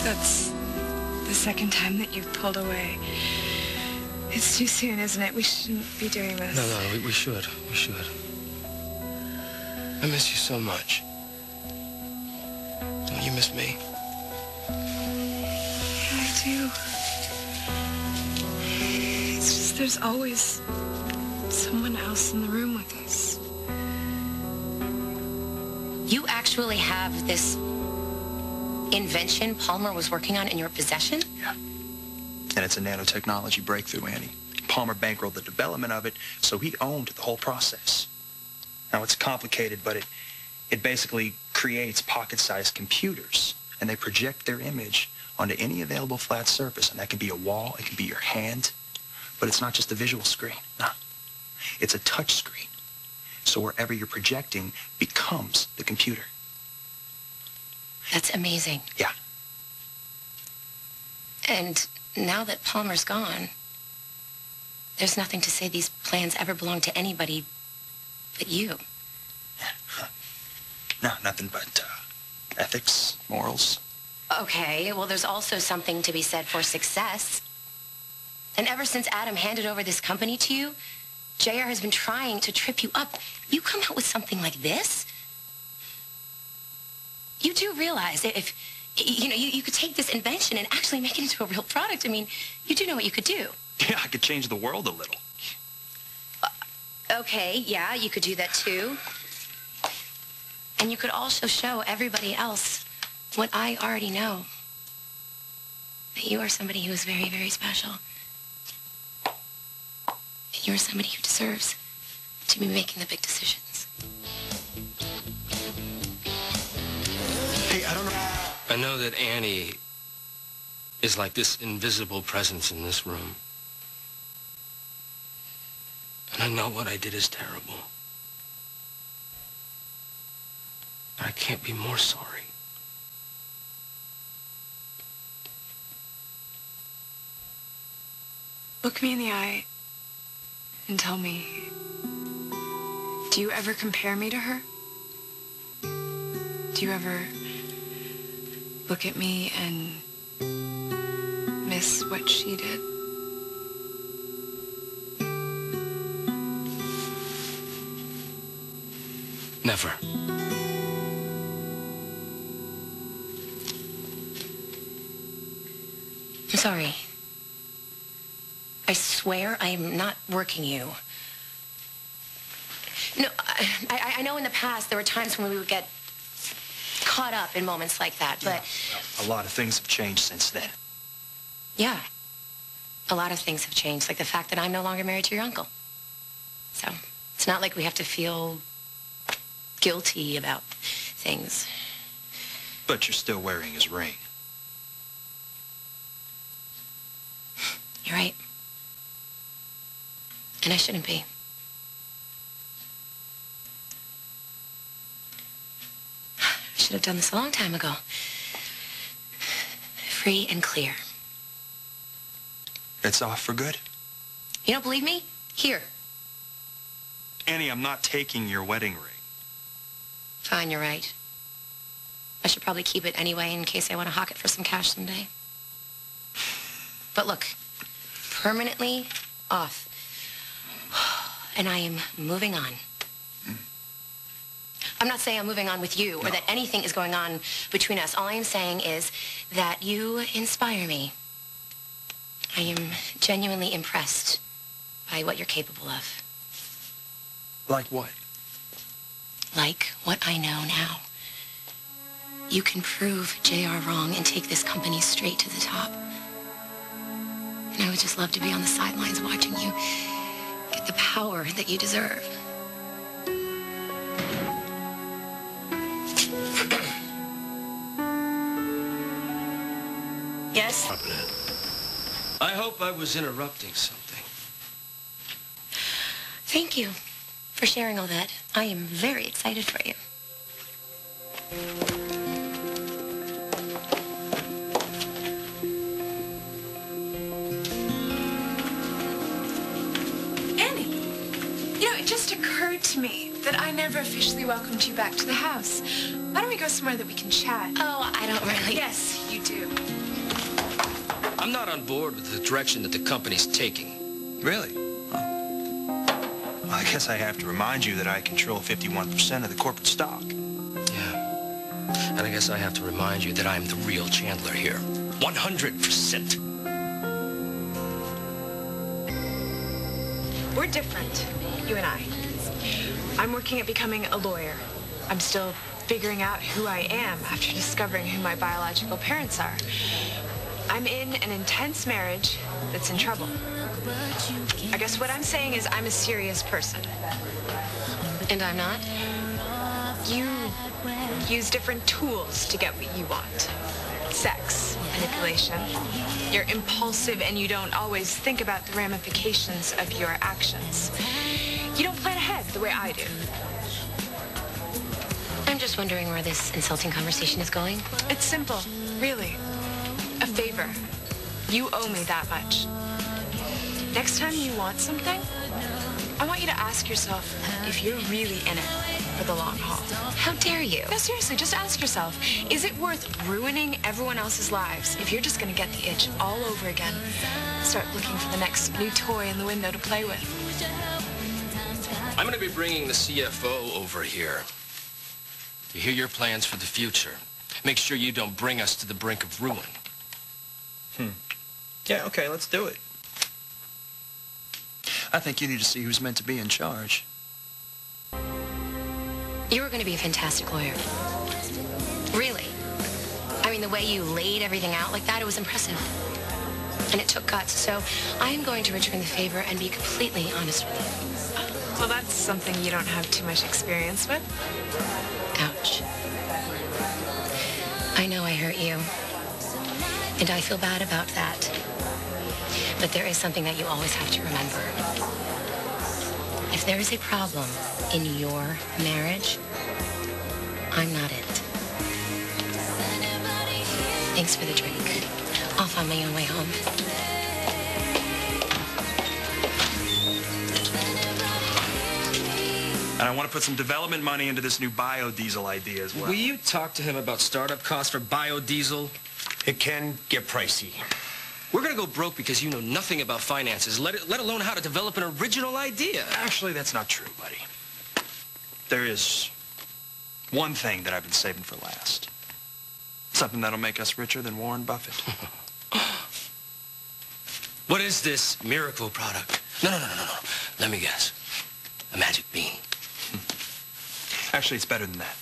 That's the second time that you've pulled away. It's too soon, isn't it? We shouldn't be doing this. No, we should. We should. I miss you so much. Don't you miss me? Yeah, I do. It's just there's always someone else in the room with us. You actually have this invention Palmer was working on in your possession? Yeah. And it's a nanotechnology breakthrough, Annie. Palmer bankrolled the development of it, so he owned the whole process. Now, it's complicated, but it basically creates pocket-sized computers, and they project their image onto any available flat surface, and that can be a wall, it can be your hand, but it's not just a visual screen. No. It's a touch screen. So wherever you're projecting becomes the computer. That's amazing. Yeah. And now that Palmer's gone, there's nothing to say these plans ever belong to anybody but you. No, nothing but ethics, morals. Okay, well, there's also something to be said for success. And ever since Adam handed over this company to you, JR has been trying to trip you up. You come out with something like this? You do realize if, you could take this invention and actually make it into a real product. I mean, you do know what you could do. Yeah, I could change the world a little. Okay, yeah, you could do that too. And you could also show everybody else what I already know. That you are somebody who is very, very special. And you are somebody who deserves to be making the big decisions. Hey, I don't know. I know that Annie is like this invisible presence in this room. And I know what I did is terrible. But I can't be more sorry. Look me in the eye and tell me, do you ever compare me to her? Do you ever look at me and miss what she did? Never. I'm sorry. I swear I am not working you. No, I know in the past there were times when we would get caught up in moments like that, but... Yeah, well, a lot of things have changed since then. Yeah. A lot of things have changed, like the fact that I'm no longer married to your uncle. So, it's not like we have to feel guilty about things. But you're still wearing his ring. You're right. And I shouldn't be. I should have done this a long time ago. Free and clear. It's off for good? You don't believe me? Here. Annie, I'm not taking your wedding ring. Fine, you're right. I should probably keep it anyway in case I want to hawk it for some cash someday. But look, permanently off. And I am moving on. I'm not saying I'm moving on with you or that anything is going on between us. All I am saying is that you inspire me. I am genuinely impressed by what you're capable of. Like what? Like what I know now. You can prove JR wrong and take this company straight to the top. And I would just love to be on the sidelines watching you get the power that you deserve. Yes? I hope I was interrupting something. Thank you for sharing all that. I am very excited for you. It just occurred to me that I never officially welcomed you back to the house. Why don't we go somewhere that we can chat? Oh, I don't really... Yes, you do. not on board with the direction that the company's taking. Really? Huh. Well, I guess I have to remind you that I control 51% of the corporate stock. Yeah. And I guess I have to remind you that I'm the real Chandler here. 100%. We're different, you and I. I'm working at becoming a lawyer. I'm still figuring out who I am after discovering who my biological parents are. I'm in an intense marriage that's in trouble. I guess what I'm saying is I'm a serious person. And I'm not? You use different tools to get what you want. Sex, manipulation. You're impulsive and you don't always think about the ramifications of your actions. You don't plan ahead the way I do. I'm just wondering where this insulting conversation is going. It's simple, really. A favor. You owe me that much. Next time you want something, I want you to ask yourself if you're really in it for the long haul. How dare you? No, seriously, just ask yourself, is it worth ruining everyone else's lives if you're just going to get the itch all over again? Start looking for the next new toy in the window to play with. I'm going to be bringing the CFO over here to hear your plans for the future. Make sure you don't bring us to the brink of ruin. Yeah, okay, let's do it. I think you need to see who's meant to be in charge. You were going to be a fantastic lawyer. Really. I mean, the way you laid everything out like that, it was impressive. And it took guts, so I am going to return the favor and be completely honest with you. Well, that's something you don't have too much experience with. Ouch. I know I hurt you. And I feel bad about that. But there is something that you always have to remember. If there is a problem in your marriage, I'm not it. Thanks for the drink. I'll find my own way home. And I want to put some development money into this new biodiesel idea as well. Will you talk to him about startup costs for biodiesel? It can get pricey. We're going to go broke because you know nothing about finances, let alone how to develop an original idea. Actually, that's not true, buddy. There is one thing that I've been saving for last. Something that'll make us richer than Warren Buffett. What is this miracle product? No. Let me guess. A magic bean. Actually, it's better than that.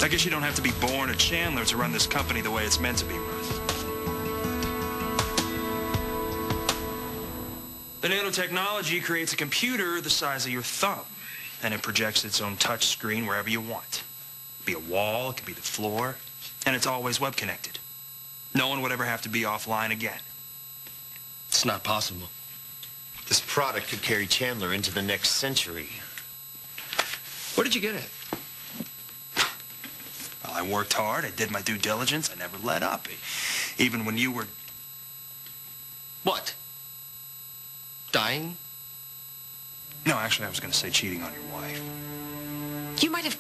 I guess you don't have to be born a Chandler to run this company the way it's meant to be run. The nanotechnology creates a computer the size of your thumb, and it projects its own touch screen wherever you want. It could be a wall, it could be the floor, and it's always web connected. No one would ever have to be offline again. It's not possible. This product could carry Chandler into the next century. Where did you get it? Well, I worked hard, I did my due diligence, I never let up. Even when you were... What? Dying? No, actually, I was going to say cheating on your wife. You might have